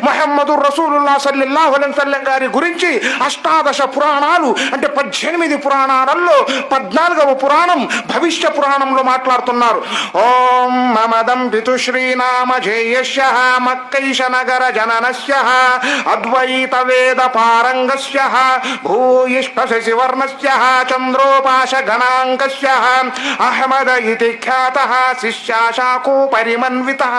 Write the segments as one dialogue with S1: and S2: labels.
S1: ముహమ్మదుర్ రసూలుల్లాహ్ సల్లల్లాహు అలైహి వసల్లం గారి గురించి అష్టాదశ పురాణాలు అంటే 18 పురాణాలలో 14వ పురాణం భవిష్య పురాణంలో మాట్లాడుతున్నారు. ఓం మమదం పితుశ్రీనామ జేయస్య మక్కైష నగర జననస్య అద్వైత వేద పారంగస్య భూయిష్ట శశివర్ణస్య చంద్రోపాశ గణాంకస్య అహ్మద ఇతి ఖ్యాతః శిష్యాశాకో పరిమన్వితః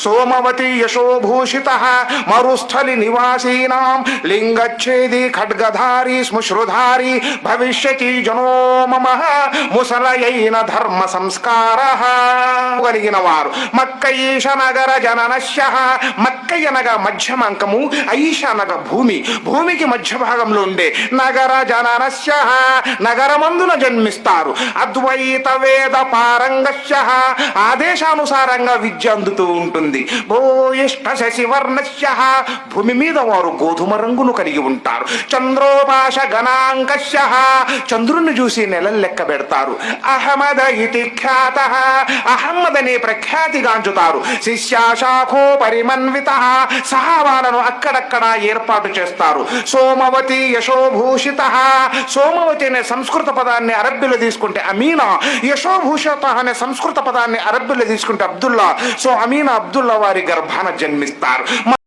S1: సోమవతి యశోభూషితః మరుస్థలి నివాసీనాం లింగచ్ఛేది ఖడ్గధారి శ్మశ్రుధారి భవిష్యతి జనో మమ ముసలయైన ధర్మ సంస్కారః కలిగిన వారు. మక్కైష నగర జననస్య మక్కయ్య అనగా మధ్యమాంకము, ఐష అనగా భూమి, భూమికి మధ్య భాగంలో ఉండే నగర జననస్య నగరమందున జన్మిస్తారు. అద్వైత వేద పారంగస్య ఆదేశానుసారంగా విద్య అందుతూ ఉంటుంది. భూయిష్ట శశివర్ణస్య భూమి మీద వారు గోధుమ రంగును కలిగి ఉంటారు. చంద్రోపాశ గణాంకస్య చంద్రుని చూసి నెలలు లెక్క పెడతారు. అహమద ఇతి ఖ్యాతః అహమ్మద్ అనే ప్రఖ్యాతిగాంచుతారు. శిష్యాశాఖో పరిమన్వితః సహాబాలను అక్కడక్కడ ఏర్పాటు చేస్తారు. సోమవతి యశోభూషితః సోమవతి అనే సంస్కృత పదాన్ని అరబ్బీలో తీసుకుంటే అమీనా, యశోభూషిత అనే సంస్కృత పదాన్ని అరబ్బీలో తీసుకుంటే అబ్దుల్లా. సో అమీనా అబ్దుల్లా వారి గర్భాన జన్మిస్తారు.